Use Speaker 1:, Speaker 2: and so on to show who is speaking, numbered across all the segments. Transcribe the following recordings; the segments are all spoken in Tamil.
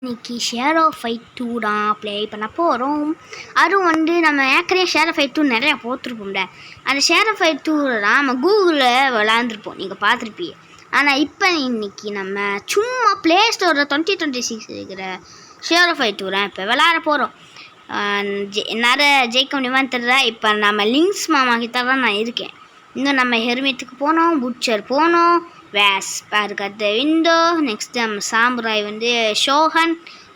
Speaker 1: இன்னைக்கு ஷேர் ஆஃப் ஃபைட் 2 தான் ப்ளே பண்ண போகிறோம். அதுவும் வந்து நம்ம ஏற்கனவே ஷேர் ஆஃப் ஃபைட் 2 நிறையா போட்டிருப்போம்ல. அந்த ஷேர் ஆஃப் ஃபைட் 2 தான் நம்ம கூகுளில் விளாண்டுருப்போம், நீங்கள் பார்த்துருப்பீங்க. ஆனால் இப்போ இன்னைக்கு நம்ம சும்மா ப்ளே ஸ்டோரில் 2026 இருக்கிற ஷேர் ஆஃப் ஃபைட் 2 தான் இப்போ விளாட போகிறோம். என்னால் ஜெயிக்க முடியுமான்னு தெரியல. இப்போ நம்ம லிங்க்ஸ் மாமா கிட்ட தான் நான் இருக்கேன். இன்னும் நம்ம ஹெர்மிட்டுக்கு போனோம், புட்சர் போனோம், வேஸ்பா இருக்கிறது விண்டோ, நெக்ஸ்ட்டு நம்ம சாம்புராய் வந்து ஷோஹன்,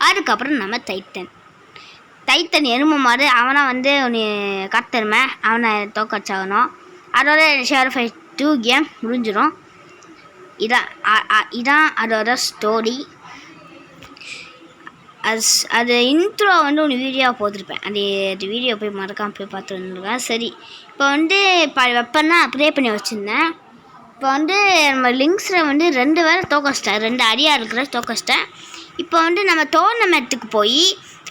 Speaker 1: அதுக்கப்புறம் நம்ம டைட்டன் எருமை மாடு. அவனை வந்து ஒன்று கத்தருமை, அவனை தோக்கடிச்சாகணும். அதோட ஷேர் ஃபைட் 2 கேம் முடிஞ்சிடும். இதான் அதோட ஸ்டோரி. அது இன்ட்ரோ வந்து ஒன்று வீடியோ போட்டிருப்பேன். அது வீடியோ போய் மறக்காமல் போய் பார்த்து வந்துருக்கேன். சரி, இப்போ வந்து வெப்பன்னா ப்ளே பண்ணி வச்சுருந்தேன். இப்போ வந்து நம்ம லிங்க்ஸில் வந்து 2 பேரை தோக்கச்சிட்டேன், 2 அடியாக இருக்கிற தோக்கச்சிட்டேன். இப்போ வந்து நம்ம டோர்னமெண்ட்டுக்கு போய்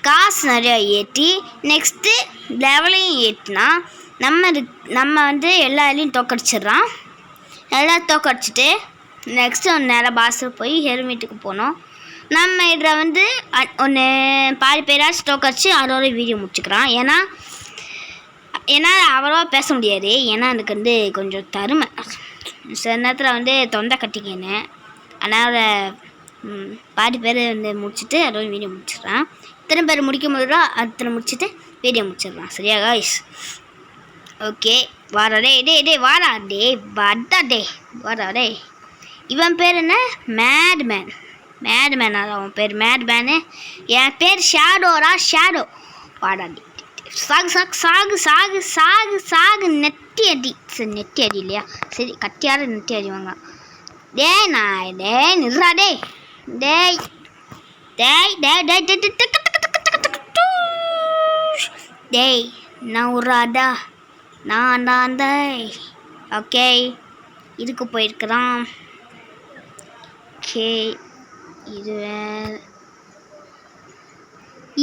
Speaker 1: காசு நிறையா ஏற்றி நெக்ஸ்ட்டு லெவலையும் ஏற்றினா நம்ம வந்து எல்லா இதுலேயும் தோக்கடிச்சிட்றான். எல்லாம் தோக்கடிச்சிட்டு நெக்ஸ்ட்டு ஒன்று நேரம் பாஸில் போய் ஹெல்மெட்டுக்கு போனோம். நம்ம இதில் வந்து ஒன்று பாதி பேராச்சும் தோக்கடிச்சு அதோட வீடியோ முடிச்சுக்கிறான். ஏன்னா அவ்வளோவா பேச முடியாது. ஏன்னா எனக்கு வந்து கொஞ்சம் தருமை. சில நேரத்தில் வந்து தொண்டை கட்டிக்கினேன். அதனால் பாதி பேர் வந்து முடிச்சுட்டு அதோட வீடியோ முடிச்சிடுறான். இத்தனை பேர் முடிக்க முடியுதோ அத்தனை முடிச்சுட்டு வீடியோ முடிச்சிடுறான். சரியா காய்ஸ்? ஓகே, வாடா டே வாடா டே வடா டே வாடா டே. இவன் பேர் என்ன? மேட்மேன். அது அவன் பேர் மேட்மேனு. என் பேர் ஷேடோரா, ஷேடோ. வாடா டே. சாகு நெட்டி அடி. சரி, நெட்டி அடி இல்லையா? சரி, கட்டியார நெட்டி அடி வாங்க. நிறா டேய் நான் உராடா நான் தான் டேய். ஓகே, இதுக்கு போயிருக்கிறான். ஓகே, இது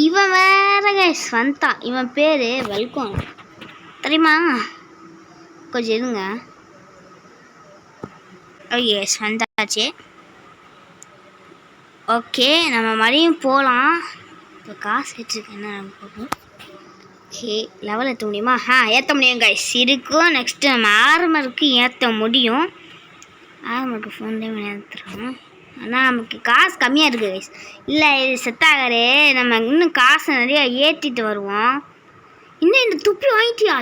Speaker 1: இவன் வேற கைஸ் வந்தான். இவன் பேர் வெல்கம் தெரியுமா? கொஞ்சம் இருங்க. ஓகே, வந்தாச்சு. ஓகே, நம்ம மறுபடியும் போகலாம். இப்போ காசு வச்சுருக்கேன். நம்ம போகும். ஓகே, லெவல் ஏற்ற முடியுமா? ஏற்ற முடியும் கைஸ். இருக்கும். நெக்ஸ்ட்டு நம்ம ஆர்மருக்கு ஏற்ற முடியும். ஆர்மருக்கு ஃபோன் டைம் ஏற்றுறோம். ஆனால் நமக்கு காசு கம்மியாக இருக்குது கைஸ். இல்லை, இது செத்தாகரு. நம்ம இன்னும் காசை நிறையா ஏற்றிட்டு வருவோம். இன்னும் இந்த துப்பி வாங்கிட்டியா?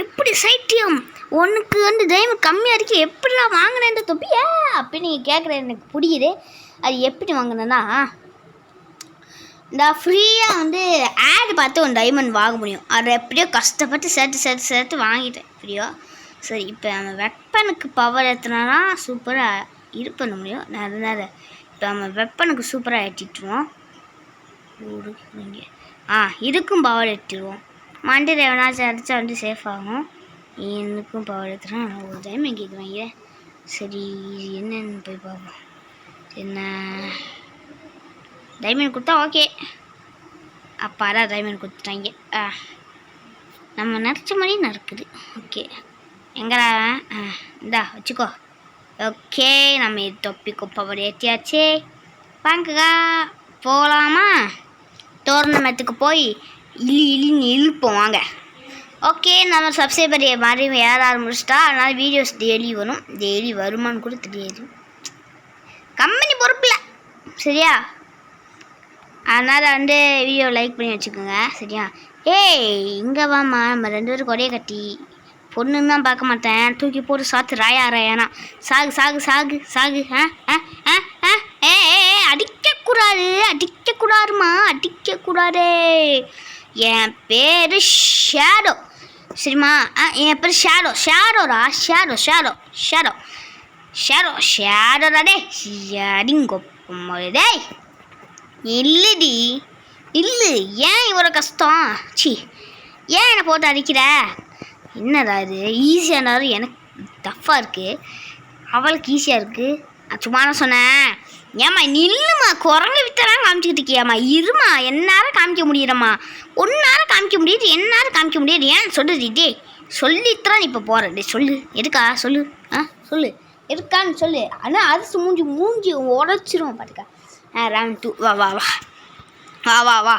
Speaker 1: எப்படி சைட்டியம் உனக்கு வந்து டைம் கம்மியாக இருக்கு, எப்படிலாம் வாங்கினேன் இந்த தொப்பியா அப்படின்னு நீங்கள் கேட்குற எனக்கு புரியுது. அது எப்படி வாங்கினேன்னா, இந்த ஃப்ரீயாக வந்து ஆட் பார்த்து ஒரு டைமண்ட் வாங்க முடியும். அதை எப்படியோ கஷ்டப்பட்டு சேர்த்து வாங்கிட்டேன் ஃப்ரீயோ. சரி, இப்போ நம்ம வெப்பனுக்கு பவர் ஏற்றினா சூப்பராக இது பண்ண முடியும். நிறைய இப்போ நம்ம வெப்பனுக்கு சூப்பராக ஏற்றிட்டுருவோம். இதுக்கும் பவர் ஏற்றிடுவோம். மண்டியில் எவனாச்சும் அடித்தா வந்து சேஃப் ஆகும். எனக்கும் பவர் ஏற்றுனா ஒரு டைம் கேட்குறாங்க. சரி, என்னென்னு போய் பார்ப்போம். என்ன டைமண்ட் கொடுத்தா ஓகே. அப்பாடா டைமண்ட் கொடுத்துட்டாங்க. நம்ம நினச்ச மாதிரி நடக்குது. ஓகே, எங்கடா? இந்தா வச்சுக்கோ. ஓகே, நம்ம தொப்பிக்கு பவர் ஏற்றியாச்சு. வாங்கக்கா போகலாமா? டோர்னமெண்ட்டுக்கு போய் இழின்னு இழுப்போம் வாங்க. ஓகே, நம்ம சப்ஸ்கிரைபர் மாதிரி யாராவது முடிச்சிட்டா. அதனால் வீடியோஸ் டெய்லி வரும். டெய்லி வருமானு கூட தெரியாது, கம்பெனி பொறுப்பில். சரியா? அதனால் வந்து வீடியோ லைக் பண்ணி வச்சுக்கோங்க. சரியா? இங்கே வாமா, நம்ம 2 பேரும் கொடையை கட்டி பொண்ணுன்னு தான் பார்க்க மாட்டேன். தூக்கி போட்டு சாத்து ராயானா சாகு. அடிக்கக்கூடாதுமா. என் பேர் ஷேடோ. சரிம்மா? என் பேர் ஷேடோடா. ஷேடோடா டே. அடிங்கொப்பே இல்லடி இல்லை. ஏன் இவ்வளோ கஷ்டம்? ஏன் என்னை போட்டு அடிக்கிற? என்னடா இது? ஈஸியானாலும் எனக்கு டஃப்பாக இருக்குது, அவளுக்கு ஈஸியாக இருக்குது. சும்மா நான் சொன்னேன். ஏம்மா நில்லுமா, குரங்கு வித்தெல்லாம் காமிச்சிக்கிட்டு இருக்கியாம்மா? இருமா, என்னால் காமிக்க முடியுறம்மா. ஒன்றால் காமிக்க முடியுது, என்னால் காமிக்க முடியாது. ஏன் சொல்லுடி? சொல்லித்தான் இப்போ போகிறேன். சொல்லு, எதுக்கா? சொல்லு. சொல்லு எதுக்கான்னு சொல்லு. ஆனால் அது மூஞ்சி உடச்சிரும் பார்த்துக்கா. round 2 வா வா வா வா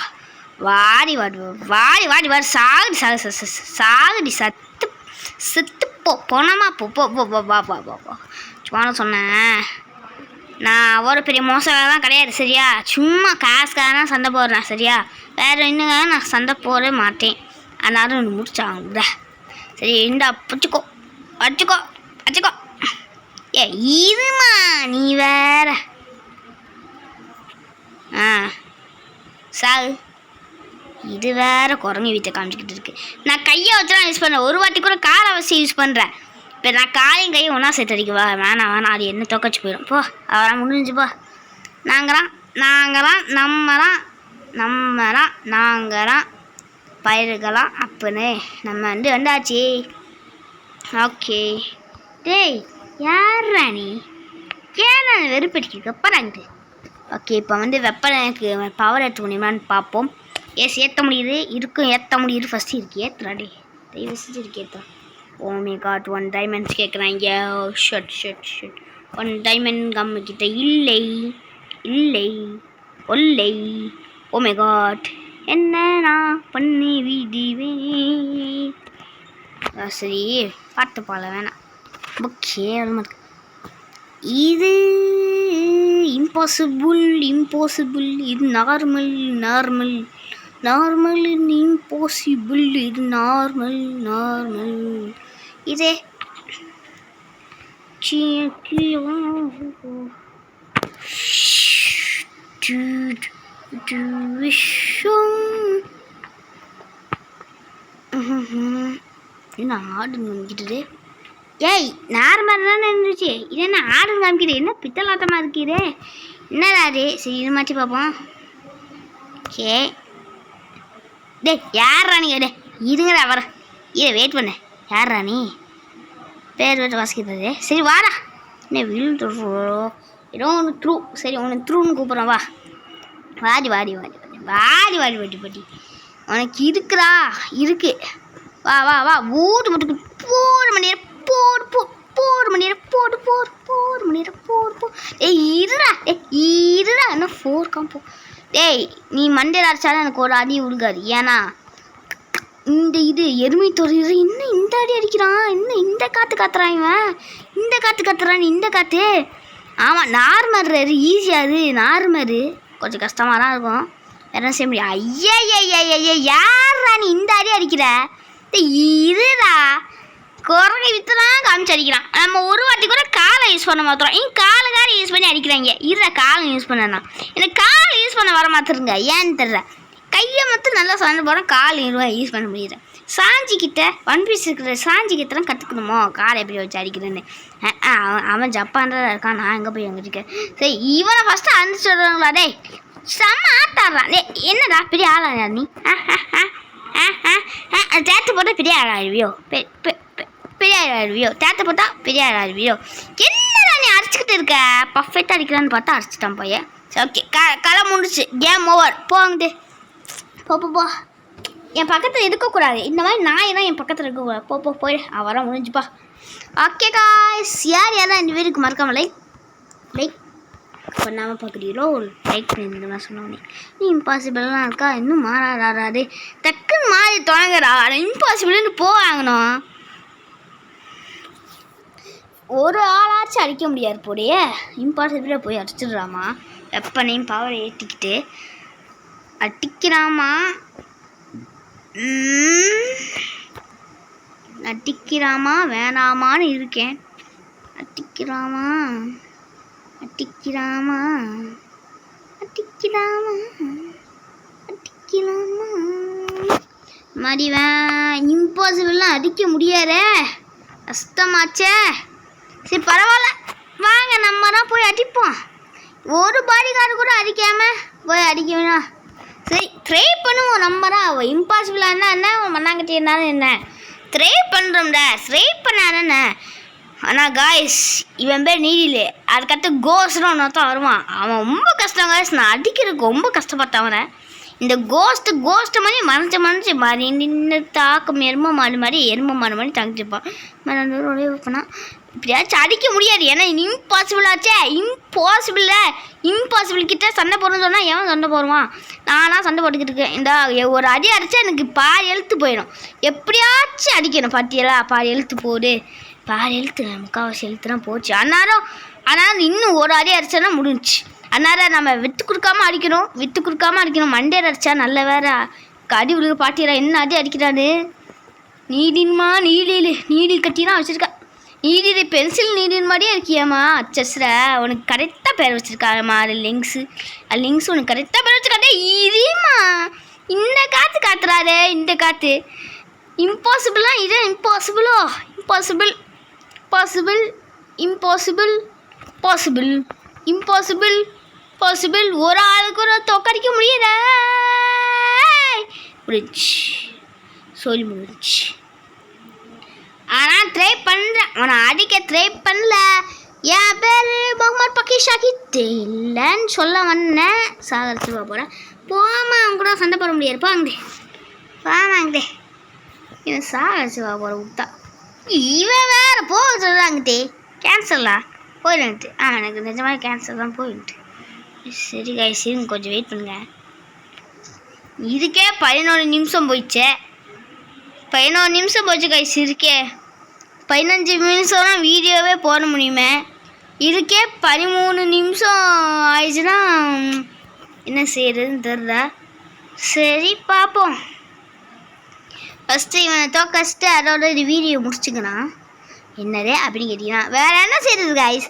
Speaker 1: வாடி வாடி வாடி வாடி வாடி சாகுடி செத்து போனமா போ சும்மா சொன்னேன். நான் அவ்வளோ பெரிய மோசம்லாம் கிடையாது சரியா. சும்மா காசுக்காக தான் சண்டை போடுறேன் சரியா. வேறு இன்னுங்க நான் சண்டை போடவே மாட்டேன். அதனால ஒன்று முடிச்சாங்க. சரி இந்தா வச்சுக்கோ வச்சுக்கோ வச்சுக்கோ. இதுமா நீ வேற சாகு. இது வேற குரங்கு வீட்டை காமிச்சிக்கிட்டு இருக்கு. நான் கையை வச்சு தான் யூஸ் பண்ணுறேன். ஒரு வாட்டி கூட காலை வச்சு யூஸ் பண்ணுறேன். இப்போ நான் காலையும் கையும் ஒன்றா சேர்த்து அடிக்கவா? வேணாம் அது என்ன தொக்கச்சு போயிடும். போ அவரான் முடிஞ்சுப்பா. நாங்களாம் பயிர்களாம் அப்படின்னு நம்ம வந்தாச்சு. ஓகே டேய் யாரா நீ? ஏன் நான் வெறுப்படிக்க போகிறாங்க. ஓகே இப்போ வெப்பனுக்கு பவர் ஏற்ற முடியுமான்னு பார்ப்போம். ஏற்ற முடியுது இருக்கும். ஏற்ற முடியுது ஃபஸ்ட்டு இருக்கு. ஏற்றுறாடி தயவு செஞ்சு இருக்கு ஏற்றா. ஓ மை காட் 1 டைமண்ட்ஸ் கேட்குறாங்க. ஷட் 1 டைமண்ட் கம்மிக்கிட்ட இல்லை ஒல்லை. ஓ மை காட் என்ன நான் பண்ணி விடுவேன். சரி பார்த்து போல வேணாம். ஓகே இது இம்பாசிபிள் இது நார்மல் இம்பாசிபிள் இது நார்மல் இதே என்ன ஆடுன்னு வந்துக்கிட்டு. ஏய் நார்மல் தானே இருந்துச்சு. இது என்ன ஆடுன்னு காமிக்கிறேன். என்ன பித்தலாட்டமாக இருக்கிறே என்னடாது. சரி இது மாற்றி பார்ப்போம். ஓகே டேய் யார் ராணி டே இதுங்கடா வர இதை வெயிட் பண்ண. யார் ராணி பேர் வச்சு வாசிக்கிறது. சரி வாடா என்ன விழுந்து ஏதோ ஒன்று த்ரூ. சரி ஒன்று த்ரூன்னு கூப்பிட்றோம். வா வாடி பட்டி உனக்கு இருக்குடா இருக்கு. வா ஊட்டு மட்டும் போடு மணியர் போடு மணியர் போடு. ஏய் இருடா என்ன 4 காம்போ. டேய் நீ மண்டேல அடிச்சாலும் எனக்கு ஒரு அடி விழுகாது. ஏன்னா இது எருமை தொழில் இன்னும் இந்த அடி அடிக்கிறான். இன்னும் இந்த காற்று காத்துறான் இவன். இந்த காற்று காத்துறான் இந்த காற்று. ஆமாம் நார்மல் ஈஸியாது. நார்மரு கொஞ்சம் கஷ்டமாக தான் இருக்கும். வேற செய்ய முடியும். ஐயா யாரா நீ இந்த அடி அடிக்கிற? இதுடா குரங்கை வித்துலாம் காமிச்சு அடிக்கிறான். நம்ம ஒரு வாட்டி கூட காலை யூஸ் பண்ண மாத்திரம். காலை யூஸ் பண்ணி அடிக்கிறாங்க. இருடா காலை யூஸ் பண்ணனா எனக்கு காலை யூஸ் பண்ண வர மாத்திருங்க. ஏன்னு தெரியல. கையை மட்டும் நல்லா சண்டை போகிறோம். கால் யூஸ் பண்ண முடியுது. சாஞ்சிக்கிட்ட 1 பீஸ் இருக்கிற சாஞ்சிக்கிட்டலாம் கற்றுக்கணுமோ காலை எப்படி வச்சு அடிக்கிறேன்னு. அவன் ஜப்பான்ல இருக்கான். நான் எங்கே போய் எங்கிட்டு இருக்கேன். சரி இவனை ஃபஸ்ட்டு அனுப்பிச்சு சொல்கிறாங்களா? டே செம்ம ஆட்டாடுறான். டே என்னடா பெரிய ஆளாக நீ? தேத்து போட்டால் பெரிய ஆளாடுவியோ? பெரிய ஆளாடுவியோ? தேத்தை போட்டால் பெரிய ஆளாடுவியோ? என்னடா நீ அடிச்சுக்கிட்டு இருக்க? பர்ஃபெக்டாக அடிக்கிறான்னு பார்த்தா அடிச்சுட்டான் போய். சரி ஓகே களை முடிச்சு கேம் ஓவர். போங்கட்டு போ. என் பக்கத்தில் இருக்கக்கூடாது. இந்த மாதிரி நாய் தான் என் பக்கத்தில் இருக்கக்கூடாது. போய் அவராக முடிஞ்சுப்பா. ஓகே காய்ஸ் யார் இந்த வீடியோக்கு மறக்காம லைக் பண்ணாமல் பார்க்குறீங்களோ லைக் பண்ணிருங்க. நான் சொன்னோன்னே நீ இம்பாசிபிள்லாம் இருக்கா இன்னும் மாறாடாது. டக்குன்னு மாறி தொடங்குறா. இம்பாசிபிள்னு போவாங்கணும். ஒரு ஆளாச்சும் அடிக்க முடியாது போடையே. இம்பாசிபிளாக போய் அடிச்சிடுறாமா. வெப்பனையும் பவர் ஏற்றிக்கிட்டு அடிக்கிறாமா. அடிக்கிறாமா வேணாமான்னு இருக்கேன். அடிக்கிறாமா மடிவேன். இம்பாசிபிள்லாம் அடிக்க முடியாதே. கஷ்டமாச்சே. சரி பரவாயில்ல வாங்க நம்ம தான் போய் அடிப்போம். ஒரு பாடி கார்டு கூட அடிக்காமல் போய் அடிக்க வேணாம். சரி ட்ரை பண்ணுவோம். நம்ம தான் இம்பாசிபிளாக என்ன மண்ணாங்கட்டி என்னாலும் என்ன ட்ரை பண்ணுறோம்டா. ட்ரை பண்ணாதானே. ஆனால் காய்ஸ் இவன் பேர் நீடிலே. அதுக்கடுத்து கோஸ்ட்னு ஒன்றத்தான் வருவான். அவன் ரொம்ப கஷ்டம் காய்ஸ். நான் அடிக்கிறதுக்கு ரொம்ப கஷ்டப்பட்டேன் அவனை. இந்த கோஸ்ட்டு மாதிரி மறைஞ்சு மாதிரி நின்று தாக்கம் எருமை மாடு மாதிரி தங்கிச்சிருப்பான். ஒரே பண்ணால் இப்படியாச்சும் அடிக்க முடியாது. ஏன்னா இம்பாசிபிள் ஆச்சே. இம்பாசிபிள் கிட்ட சண்டை போடுறேன்னு சொன்னால் எவன் சண்டை போடுவான்? நானாக சண்டை போட்டுக்கிட்டு இருக்கேன். இந்த ஒரு அடி அடித்தா எனக்கு பாதி எழுத்து போயிடும். எப்படியாச்சும் அடிக்கணும். பாட்டியெல்லாம் பாதி எழுத்து போடு, பாதி எழுத்து முக்கால்வாசி எழுத்துலாம் போச்சு. ஆனாலும் இன்னும் ஒரு அடி அடித்தோன்னா முடிஞ்சிச்சு. அதனால் நம்ம விட்டு கொடுக்காம அடிக்கணும். மண்டையில் அடித்தா நல்ல வேற அடி விழுக. பாட்டியெல்லாம் என்ன அடி அடிக்கிறாரு. நீடில் கட்டிலாம் வச்சுருக்கா. நீடில் பென்சில் நீடில் மாதிரியே இருக்கியாம்மா. அச்சஸ்ர உனக்கு கரெக்டாக பேர் வச்சுருக்காம்மா. அது லிங்க்ஸ் உனக்கு கரெக்டாக பேர் வச்சுருக்காட்டே. இதுமா இந்த காத்துறாரு. இந்த காற்று இம்பாசிபிளாக இது. இம்பாசிபிள் ஒரு ஆளுக்கு ஒரு தோக்கடிக்க முடியல. சொல்லி முடிஞ்சு. ஆனால் ட்ரை பண்ணுறேன். அவனை அடிக்க ட்ரை பண்ணல. என் பேர் முகமது பக்கி ஷாகித் இல்லைன்னு சொல்ல வந்தேன். சாகரிச்சுவா போகிறேன். போமா அவங்க கூட சண்டை போட முடியாது. போமாங்கடே இவன் சாகரிச்சுவா போகிற விட்டா. இவன் வேறு போக சொல்கிறாங்கட்டே. கேன்சலா போயிடுன்ட்டு. எனக்கு நிஜமாக கேன்சல் தான் போயிட்டு. சரி கைஸ் இருங்க கொஞ்சம் வெயிட் பண்ணுங்க. இதுக்கே 11 நிமிஷம் போயிடுச்சு. 11 நிமிஷம் போச்சு கைஸ். இருக்கே 15 நிமிஷம்லாம் வீடியோவே போட முடியுமே. இதுக்கே 13 நிமிஷம் ஆயிடுச்சுன்னா என்ன செய்யறதுன்னு தெரில. சரி பார்ப்போம். ஃபஸ்ட்டு இவனை தோக்கச்சிட்டு அதோட இது வீடியோ முடிச்சுக்கணும். என்னது அப்படின்னு கேட்டிங்கன்னா வேறு என்ன செய்கிறது கைஸ்.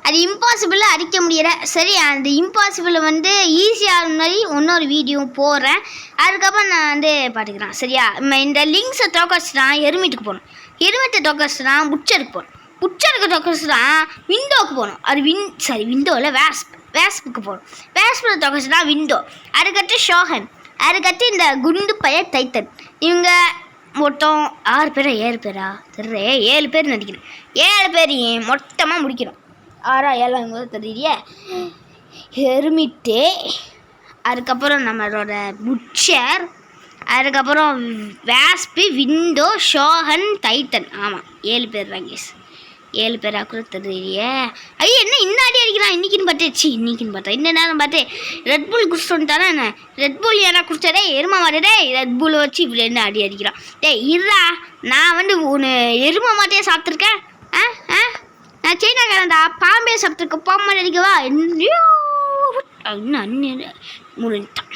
Speaker 1: அது இம்பாசிபிளாக அடிக்க முடியலை. சரி அந்த இம்பாசிபிளை வந்து ஈஸியாக மாதிரி இன்னொரு வீடியோ போடுறேன். அதுக்கப்புறம் நான் பார்த்துக்கிறேன். சரியா இந்த லிங்க்ஸை தோக்கச்சிட்டா எருமிட்டுக்கு போகணும். எருமிட்டை தோக்கச்சிட்டா புட்சருக்கு போகணும். புட்சருக்கு தோக்கச்சிட்டா விண்டோவுக்கு போகணும். அது விண்டோவில் வேஸ்புக்கு போகணும். வேஸ்பில் தோக்கச்சிட்டா விண்டோ. அதுக்கடுத்து ஷோஹன். அதுக்கடுத்து இந்த குண்டு பையன் டைட்டன். இவங்க மொத்தம் 6 பேரா 7 பேரா தெரியல. 7 பேர் நடிக்கிறேன். 7 பேரையும் மொத்தமாக முடிக்கணும். 6 7 தெரியலையே. எருமிட்டு, அதுக்கப்புறம் நம்மளோட புட்சர், அதுக்கப்புறம் வேஸ்பு, விண்டோ, ஷோஹன், டைட்டன். ஆமாம் 7 பேர் தான் கேஸ். 7 பேராக கூட தெரியலையே. ஐயோ என்ன இந்த அடி அடிக்கிறான். இன்னைக்குன்னு பார்த்தேன். இந்த நேரம் பார்த்து ரெட்புல் குடிச்சிட்டு வந்துட்டானா என்ன. ரெட்புல் ஏன்னா குடிச்சாடே எருமா மாட்டே. ரெட்புல்லை வச்சு இப்படி என்ன அடி அடிக்கிறான். இருடா நான் வந்து ஒன்று எருமா மாட்டையே சாப்பிட்ருக்கேன். நான் சைனாக்காரன்டா. பாம்பே சாப்பிட்ருக்கேன். பாம்பு அடிக்கவா இன்னும் முடிஞ்சான்.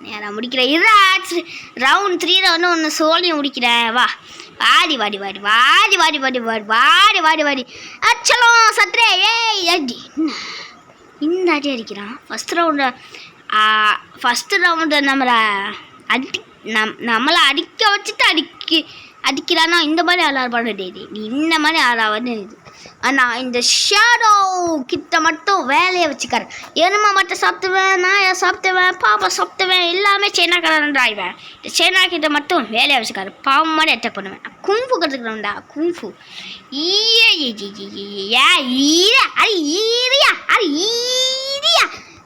Speaker 1: நேரம் முடிக்கிறேன். இருடா ரவுண்ட் 3 ஒன்று சோழியை முடிக்கிறேன். வாடி அச்சலம் சத்ரே. அடி இந்த அடி அடிக்கிறான். ஃபஸ்ட் ரவுண்டு நம்மளை அடிக்க வச்சுட்டு அடிக்கிறான்னா இந்த மாதிரி ஆளார் பண்ண டேடி. நீ இந்த மாதிரி ஆளாவது இது. ஆனால் இந்த ஷேடோ கிட்ட மட்டும் வேலையை வச்சுக்காரு. எருமை மட்டும் சாப்பிடுவேன், நான் சாப்பிடுவேன், பாப்பா சாப்பிடுவேன், எல்லாமே சைனாக்காரன் ஆயிடுவேன். இந்த சைனா கிட்ட மட்டும் வேலையை வச்சுக்காரு. பாவம் மாதிரி அட்டாக் பண்ணுவேன். குங்ஃபு கற்றுக்கிறோம்டா. குங்ஃபு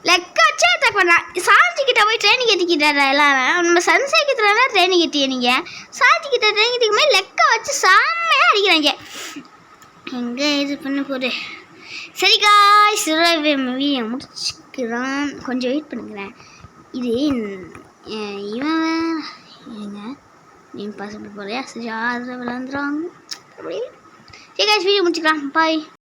Speaker 1: லெக்க வச்சா அட்டாக் பண்ணலாம். சாஞ்சிக்கிட்ட போய் ட்ரெயினிங் கட்டிக்கிட்டாரா எல்லாரும். நம்ம சன்சைக்கிட்ட ட்ரெயினிங் கட்டிய நீங்கள் சாஞ்சிக்கிட்ட ட்ரெயினிங் கட்டிக்கு மாதிரி லெக்க வச்சு செம்மையாக அடிக்கிறாங்க. எங்கே இது பண்ண போகுது. சரி காய்ஸ் வீடியோ முடிச்சுக்கிறான். கொஞ்சம் வெயிட் பண்ணுங்கிறேன். இது இவன் ஏங்க நீ பாசிபிள் போலையா. சரி 6 விளாண்டுறாங்க. சரி காய்ஸ் வீடியோ முடிச்சுக்கலாம். பாய்.